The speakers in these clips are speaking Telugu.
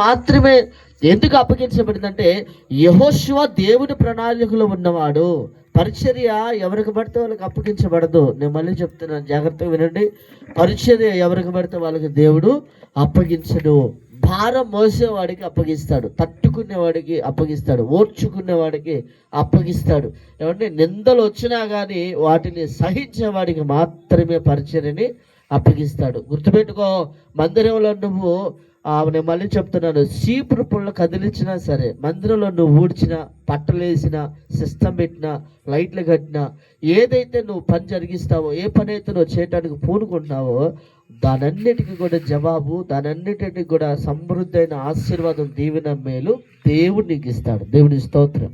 మాత్రమే ఎందుకు అప్పగించబడిందంటే యెహోషువ దేవుని ప్రణాళికలో ఉన్నవాడు. పరిచర్య ఎవరికి పడితే వాళ్ళకి అప్పగించబడదు. నేను మళ్ళీ చెప్తున్నాను, జాగ్రత్తగా వినండి. పరిచర్య ఎవరికి పడితే వాళ్ళకి దేవుడు అప్పగించడు. భారం మోసేవాడికి అప్పగిస్తాడు, తట్టుకునేవాడికి అప్పగిస్తాడు, ఓర్చుకునేవాడికి అప్పగిస్తాడు. ఏమంటే నిందలు వచ్చినా కానీ వాటిని సహించేవాడికి మాత్రమే పరిచర్యని అప్పగిస్తాడు. గుర్తుపెట్టుకో, మందిరంలో నువ్వు నేను మళ్ళీ చెప్తున్నాను, చీపురు పుల్ల కదిలించినా సరే, మందిరంలో నువ్వు ఊడ్చినా, పట్టలేసినా, సిస్టమ్ పెట్టినా, లైట్లు కట్టినా, ఏదైతే నువ్వు పని జరిగిస్తావో, ఏ పని అయితే నువ్వు చేయడానికి పూనుకుంటున్నావో దానన్నిటికీ కూడా జవాబు, దానన్నిటికీ కూడా సమృద్ధి అయిన ఆశీర్వాదం, దీవెన, మేలు దేవుడు నీకు ఇస్తాడు. దేవుని స్తోత్రం.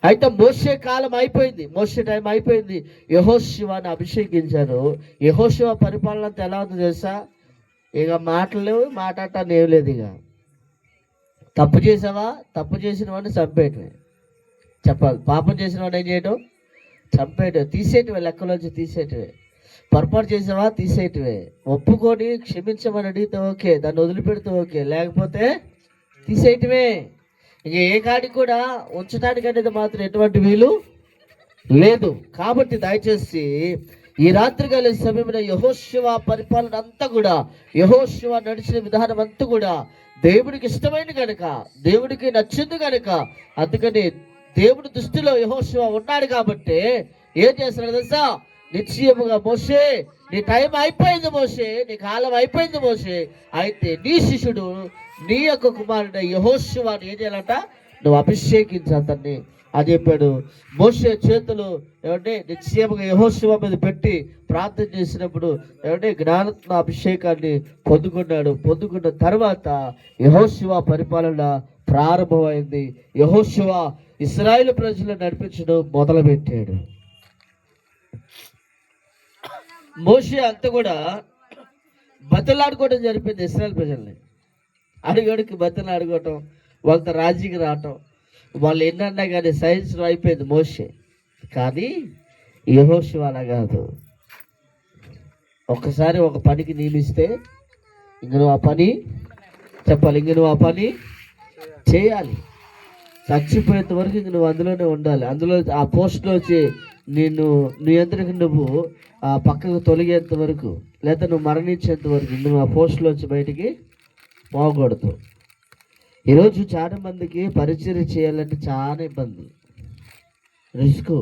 అయితే మోషే కాలం అయిపోయింది, మోషే టైం అయిపోయింది. యెహోషువని అభిషేకించారు. యెహోషువ పరిపాలన అంతా ఎలా ఉందో తెలుసా? ఇక మాటలు లేవు, మాట్లాడటాన్ని ఏం లేదు. ఇక తప్పు చేసావా, తప్పు చేసిన వాడిని చంపేయటమే చెప్పాలి. పాపం చేసిన వాడిని ఏం చేయటం? చంపేయటం, తీసేయటమే, లెక్కలోంచి తీసేయటమే. పొరపాటు చేసావా, తీసేయటమే. ఒప్పుకొని క్షమించమని అడిగితే ఓకే, దాన్ని వదిలిపెడితే ఓకే, లేకపోతే తీసేయటమే. ఇక ఏ కాడికి కూడా ఉంచడానికి అనేది మాత్రం ఎటువంటి వీలు లేదు. కాబట్టి దయచేసి ఈ రాత్రికాల సమయంలో యెహోషువ పరిపాలన అంతా కూడా, యెహోషువ నడిచిన విధానం అంతా కూడా దేవుడికి ఇష్టమైంది కనుక, దేవుడికి నచ్చింది కనుక, అందుకని దేవుడి దృష్టిలో యెహోషువ ఉన్నాడు కాబట్టి ఏం చేస్తున్నాడు తెలుసా? నిశ్చయముగా మోషే, నీ టైం అయిపోయింది మోషే, నీ కాలం అయిపోయింది మోషే, అయితే నీ శిష్యుడు, నీ యొక్క కుమారుడు యెహోషువని ఏం చేయాలంట? నువ్వు అభిషేకించు అతన్ని అని చెప్పాడు. మోషే చేతులు ఏమంటే నిశ్చయముగా యెహోషువ మీద పెట్టి ప్రార్థన చేసినప్పుడు ఏమంటే జ్ఞానత్మ అభిషేకాన్ని పొందుకున్నాడు. పొందుకున్న తర్వాత యెహోషువ పరిపాలన ప్రారంభమైంది. యెహోషువ ఇశ్రాయేలు ప్రజలను నడిపించడం మొదలుపెట్టాడు. మోషే అంతా కూడా బతలాడుకోవడం జరిపింది. ఇశ్రాయేలు ప్రజల్ని అడుగడుకి బతలాడుకోవటం, వాళ్ళతో రాజీకి రావటం, వాళ్ళు ఎన్నన్నా కానీ సైన్స్లో అయిపోయింది మోషే. కానీ యెహోషువ అలా కాదు. ఒక్కసారి ఒక పనికి నియమిస్తే ఇంక నువ్వు ఆ పని చెప్పాలి, ఇంక నువ్వు ఆ పని చేయాలి. చచ్చిపోయేంత వరకు ఇంక నువ్వు అందులోనే ఉండాలి. అందులో ఆ పోస్ట్లో వచ్చి నీ అందరికి నువ్వు ఆ పక్కకు తొలగేంత వరకు, లేదా నువ్వు మరణించేంత వరకు నువ్వు ఆ పోస్ట్లో వచ్చి బయటికి పోకూడదు. ఈరోజు చాలా మందికి పరిచర్య చేయాలంటే చాలా ఇబ్బంది, రిస్క్.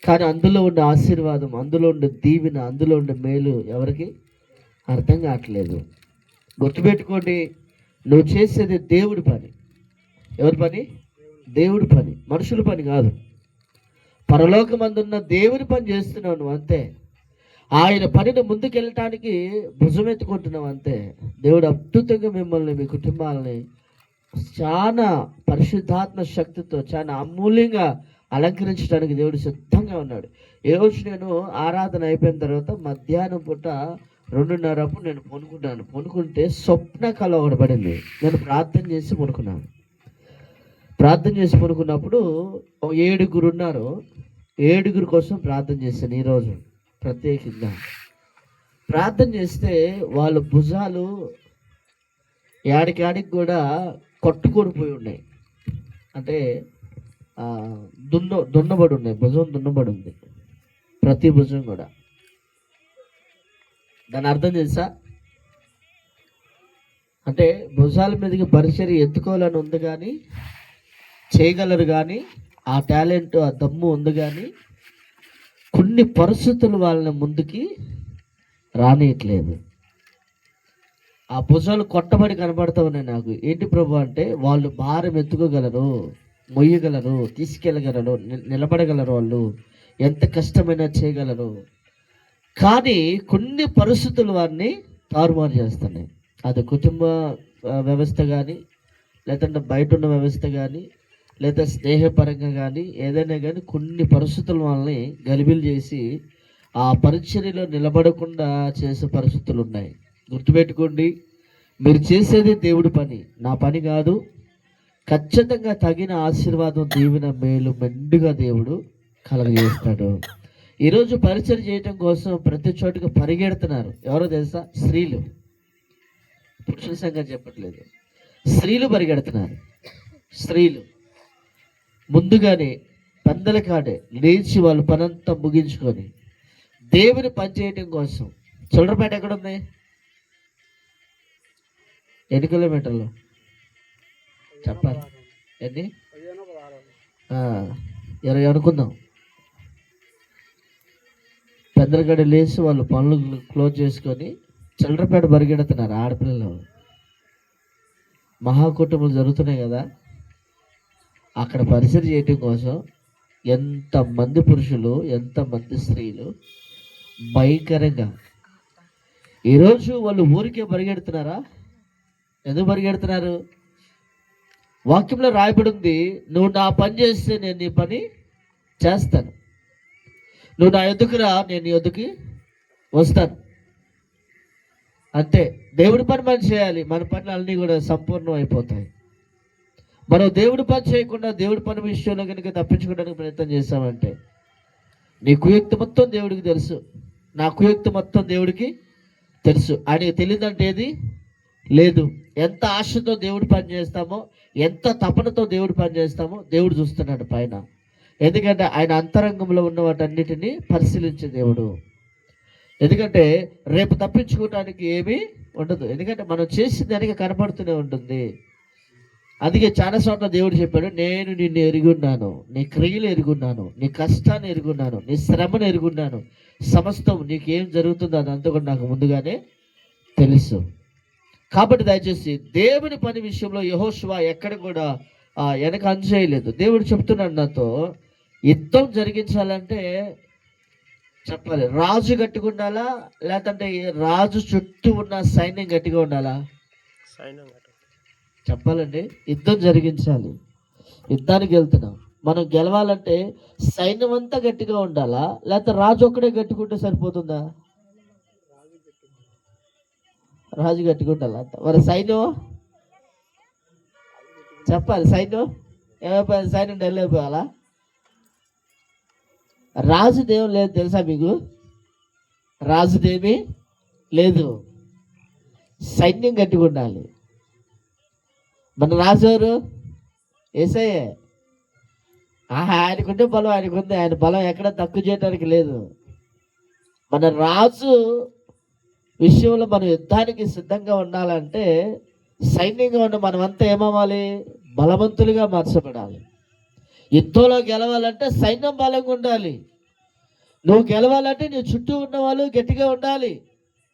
కానీ అందులో ఉండే ఆశీర్వాదం, అందులో ఉండే దీవెన, అందులో ఉండే మేలు ఎవరికి అర్థం కావట్లేదు. గుర్తుపెట్టుకోండి, నువ్వు చేసేది దేవుడి పని. ఎవరి పని? దేవుడి పని, మనుషుల పని కాదు. పరలోకమందున్న దేవుని పని చేస్తున్నావు నువ్వు, అంతే. ఆయన పనిని ముందుకెళ్ళటానికి భుజం ఎత్తుకుంటున్నావు, అంతే. దేవుడు అద్భుతంగా మిమ్మల్ని, మీ కుటుంబాలని చాలా పరిశుద్ధాత్మ శక్తితో చాలా అమూల్యంగా అలంకరించడానికి దేవుడు సిద్ధంగా ఉన్నాడు. ఏ రోజు నేను ఆరాధన అయిపోయిన తర్వాత మధ్యాహ్నం పూట 2:30 నేను పొనుకుంటే స్వప్న కళ ఒకటి పడింది. నేను ప్రార్థన చేసి పడుకున్నాను. ప్రార్థన చేసి పడుకున్నప్పుడు 7 ఉన్నారు. 7 కోసం ప్రార్థన చేశాను. ఈరోజు ప్రత్యేకంగా ప్రార్థన చేస్తే వాళ్ళ భుజాలు యాడికి కూడా కొట్టుకొనిపోయి ఉన్నాయి. అంటే దున్నబడి ఉన్నాయి, భుజం దున్నబడి ఉంది, ప్రతి భుజం కూడా. దాని అర్థం తెలుసా? అంటే భుజాల మీదకి పరిచర్య ఎత్తుకోవాలని ఉంది, కానీ చేయగలరు, కానీ ఆ టాలెంట్, ఆ దమ్ము ఉంది, కానీ కొన్ని పరిస్థితులు వాళ్ళని ముందుకి రానియట్లేదు. ఆ భుజాలు కొట్టబడి కనబడతా ఉన్నాయి నాకు. ఏంటి ప్రభు అంటే, వాళ్ళు భారం ఎత్తుకోగలరు, మొయ్యగలరు, తీసుకెళ్ళగలరు, నిలబడగలరు, వాళ్ళు ఎంత కష్టమైనా చేయగలరు. కానీ కొన్ని పరిస్థితులు వారిని తారుమారు చేస్తున్నాయి. అది కుటుంబ వ్యవస్థ కానీ, లేదంటే బయట ఉన్న వ్యవస్థ కానీ, లేదా స్నేహపరంగా కానీ, ఏదైనా కానీ కొన్ని పరిస్థితుల వాళ్ళని గలిబిలు చేసి ఆ పరిచర్యలో నిలబడకుండా చేసే పరిస్థితులు ఉన్నాయి. గుర్తుపెట్టుకోండి, మీరు చేసేది దేవుడి పని, నా పని కాదు. ఖచ్చితంగా తగిన ఆశీర్వాదం, దీవెన, మేలు మెండుగా దేవుడు కలగజేస్తాడు. ఈరోజు పరిచర్య చేయటం కోసం ప్రతి చోటుకి పరిగెడుతున్నారు. ఎవరో తెలుసా? స్త్రీలు పురుషుల సంగతి చెప్పట్లేదు. స్త్రీలు పరిగెడుతున్నారు. స్త్రీలు ముందుగానే పెందల కాడే లేచి వాళ్ళు పనంతా ముగించుకొని దేవుని పని చేయటం కోసం. చిల్లరపేట ఎక్కడుంది? ఎన్ని కిలోమీటర్లు చెప్పాలి? ఎన్ని? 20 అనుకుందాం. పెద్దలగడ లేచి వాళ్ళు పనులు క్లోజ్ చేసుకొని చిల్లరపేట పరిగెడుతున్నారు ఆడపిల్లలు. మహాకుటుంబాలు జరుగుతున్నాయి కదా, అక్కడ పరిసర చేయటం కోసం ఎంతమంది పురుషులు, ఎంతమంది స్త్రీలు భయంకరంగా. ఈరోజు వాళ్ళు ఊరికే పరిగెడుతున్నారా? ఎందుకు పరిగెడుతున్నారు? వాక్యంలో రాయబడి ఉంది, నువ్వు నా పని చేస్తే నేను నీ పని చేస్తాను, నువ్వు నా ఎద్దుకు రా, నేను నీ ఎద్దుకి వస్తాను. అంతే. దేవుడి పని మనం చేయాలి, మన పనులు అన్నీ కూడా సంపూర్ణం అయిపోతాయి. మనం దేవుడి పని చేయకుండా దేవుడి పని విషయంలో కనుక తప్పించుకోవడానికి ప్రయత్నం చేస్తామంటే నీ కుయుక్తి మొత్తం దేవుడికి తెలుసు, నా కుయుక్తి మొత్తం దేవుడికి తెలుసు. ఆయనకి తెలియదంటే ఏది లేదు. ఎంత ఆశతో దేవుడి పని చేస్తామో, ఎంత తపనతో దేవుడి పని చేస్తామో దేవుడు చూస్తున్నాడు పైన. ఎందుకంటే ఆయన అంతరంగంలో ఉన్న వాటన్నిటిని పరిశీలించే దేవుడు. ఎందుకంటే రేపు తప్పించుకోవడానికి ఏమీ ఉండదు, ఎందుకంటే మనం చేసిన దానికి కనపడుతూనే ఉంటుంది. అందుకే చాలా చోట్ల దేవుడు చెప్పాడు, నేను నిన్ను ఎరుగున్నాను, నీ క్రియలు ఎరుగున్నాను, నీ కష్టాన్ని ఎరుగున్నాను, నీ శ్రమను ఎరుగున్నాను, సమస్తం నీకేం జరుగుతుందో అదంతా కూడా నాకు ముందుగానే తెలుసు. కాబట్టి దయచేసి దేవుని పని విషయంలో యెహోషువ ఎక్కడ కూడా వెనక అంచేయలేదు. దేవుడు చెప్తున్నాడు నాతో, యుద్ధం జరిగించాలంటే చెప్పాలి, రాజు గట్టిగా ఉండాలా, లేదంటే రాజు చుట్టూ ఉన్న సైన్యం గట్టిగా ఉండాలా? చెప్పాలండి, యుద్ధం జరిగించాలి. యుద్ధానికి వెళ్తున్నాం, మనం గెలవాలంటే సైన్యం అంతా గట్టిగా ఉండాలా, లేకపోతే రాజు ఒక్కడే గట్టిగా ఉంటే సరిపోతుందా? రాజు గట్టిగా ఉండాలా? మరి సైన్యం చెప్పాలి, సైన్యం ఏమైపోయింది? సైన్యం డల్ అయిపోవాలా? రాజుదేవం లేదు తెలుసా మీకు? రాజుదేవి లేదు, సైన్యం గట్టిగా ఉండాలి. మన రాజువారు యేసయ్యే. ఆయనకుంటే బలం ఆయనకుంది, ఆయన బలం ఎక్కడ తక్కువ చేయడానికి లేదు. మన రాజు విషయంలో మనం యుద్ధానికి సిద్ధంగా ఉండాలంటే సైన్యంగా ఉన్న మనమంతా ఏమవ్వాలి? బలవంతులుగా మార్చబడాలి. యుద్ధంలో గెలవాలంటే సైన్యం బలంగా ఉండాలి. నువ్వు గెలవాలంటే నీ చుట్టూ ఉన్న వాళ్ళు గట్టిగా ఉండాలి.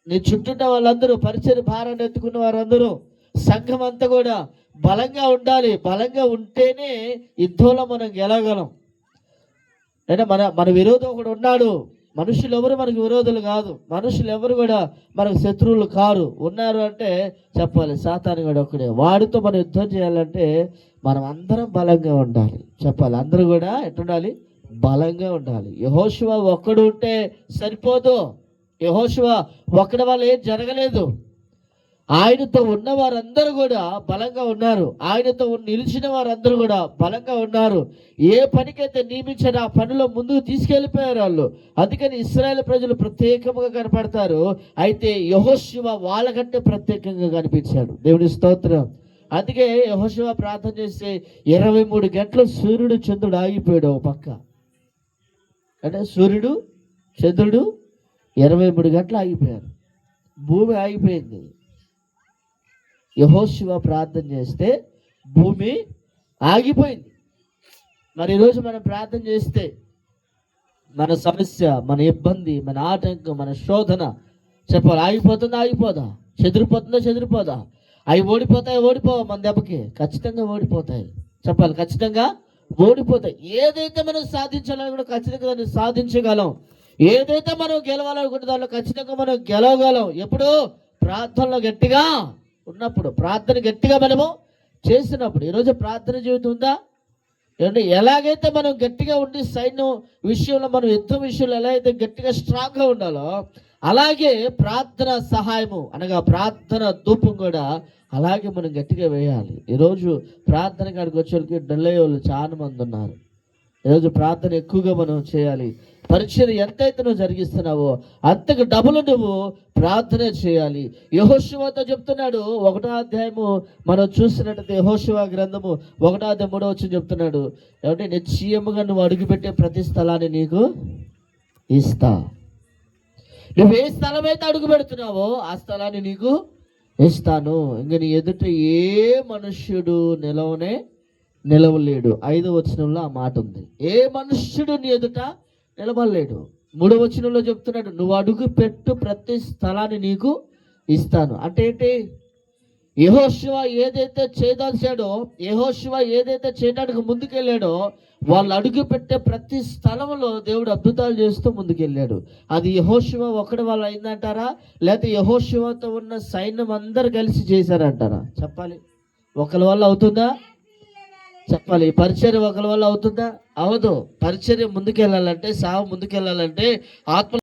నీ చుట్టూ ఉన్న వాళ్ళందరూ, పరిచయ భారాన్ని ఎత్తుకున్న వారందరూ, సంఘం అంతా కూడా బలంగా ఉండాలి. బలంగా ఉంటేనే యుద్ధంలో మనం గెలవగలం. అంటే మన విరోధం ఒకడు ఉన్నాడు. మనుషులు ఎవరు మనకు విరోధులు కాదు, మనుషులు ఎవరు కూడా మనకు శత్రువులు కారు. ఉన్నారు అంటే చెప్పాలి, సాతాను కూడా ఒక్కడే. వాడితో మనం యుద్ధం చేయాలంటే మనం అందరం బలంగా ఉండాలి. చెప్పాలి, అందరూ కూడా ఎట్టుండాలి? బలంగా ఉండాలి. యెహోషువ ఒక్కడు ఉంటే సరిపోదు. యెహోషువ ఒక్కడి వల్ల ఏం జరగలేదు. ఆయనతో ఉన్న వారందరూ కూడా బలంగా ఉన్నారు. ఆయనతో నిలిచిన వారందరూ కూడా బలంగా ఉన్నారు. ఏ పనికైతే నియమించారో ఆ పనిలో ముందుకు తీసుకెళ్ళిపోయారు వాళ్ళు. అందుకని ఇశ్రాయేలు ప్రజలు ప్రత్యేకంగా కనపడతారు. అయితే యెహోషువ వాళ్ళకంటే ప్రత్యేకంగా కనిపించాడు. దేవుని స్తోత్రం. అందుకే యెహోషువ ప్రార్థన చేస్తే 23 గంటలు సూర్యుడు చంద్రుడు ఆగిపోయాడు ఒక పక్క. అంటే సూర్యుడు చంద్రుడు 23 గంటలు ఆగిపోయారు. భూమి ఆగిపోయింది. యెహోషువ ప్రార్థన చేస్తే భూమి ఆగిపోయింది. మరి ఈరోజు మనం ప్రార్థన చేస్తే మన సమస్య, మన ఇబ్బంది, మన ఆటంకం, మన శోధన చెప్పాలి, ఆగిపోతుందా? ఆగిపోదా? చెదిరిపోతుందా? చెదిరిపోదా? అవి ఓడిపోతాయి? ఓడిపోవా? మన దెబ్బకి ఖచ్చితంగా ఓడిపోతాయి. చెప్పాలి, ఖచ్చితంగా ఓడిపోతాయి. ఏదైతే మనం సాధించాలని కూడా ఖచ్చితంగా దాన్ని సాధించగలం. ఏదైతే మనం గెలవాలనుకుంటే దానిలో ఖచ్చితంగా మనం గెలవగలం. ఎప్పుడు? ప్రార్థనలో గట్టిగా ఉన్నప్పుడు, ప్రార్థన గట్టిగా మనము చేసినప్పుడు. ఈరోజు ప్రార్థన జీవితం ఉందా? ఏమంటే ఎలాగైతే మనం గట్టిగా ఉండి సైన్యం విషయంలో, మనం యుద్ధం విషయంలో ఎలా అయితే గట్టిగా స్ట్రాంగ్గా ఉండాలో, అలాగే ప్రార్థన సహాయము అనగా ప్రార్థన ధూపం కూడా అలాగే మనం గట్టిగా వేయాలి. ఈరోజు ప్రార్థన కాడికి వచ్చే వాళ్ళకి డల్ అయ్యే వాళ్ళు చాలా మంది ఉన్నారు. ఈరోజు ప్రార్థన ఎక్కువగా మనం చేయాలి. పరిచర్య ఎంతైతే నువ్వు జరిగిస్తున్నావో అంతకు డబుల్ నువ్వు ప్రార్థన చేయాలి. యెహోషువతో చెప్తున్నాడు 1వ అధ్యాయము మనం చూసినట్టయితే యెహోషువ గ్రంథము 1వ అధ్యాయం 3వ వచనం చెప్తున్నాడు, ఏమంటే నిశ్చయముగా నువ్వు అడుగుపెట్టే ప్రతి స్థలాన్ని నీకు ఇస్తా. నువ్వు ఏ స్థలం అయితే అడుగు పెడుతున్నావో ఆ స్థలాన్ని నీకు ఇస్తాను. ఇంక నీ ఎదుట ఏ మనుష్యుడు నిలవలేడు. 5వ వచనంలో ఆ మాట ఉంది. ఏ మనుష్యుడు నీ ఎదుట నిలబడలేడు. 3వ వచనంలో చెప్తున్నాడు, నువ్వు అడుగు పెట్టు ప్రతి స్థలాన్ని నీకు ఇస్తాను. అంటే ఏంటి? యెహోషువ ఏదైతే చేయదలిచాడో, యెహోషువ ఏదైతే చేయడానికి ముందుకెళ్ళాడో, వాళ్ళు అడుగు పెట్టే ప్రతి స్థలంలో దేవుడు అద్భుతాలు చేస్తూ ముందుకెళ్ళాడు. అది యెహోషువ ఒక్కడి వల్ల అయిందంటారా, లేకపోతే యెహోషువతో ఉన్న సైన్యం అందరు కలిసి చేశారంటారా? చెప్పాలి. ఒకరి వల్ల అవుతుందా? చెప్పాలి. పరిచర్య ఒకరి వల్ల అవుతుందా? అవదు. పరిచర్య ముందుకెళ్ళాలంటే, సావు ముందుకెళ్ళాలంటే, ఆత్మ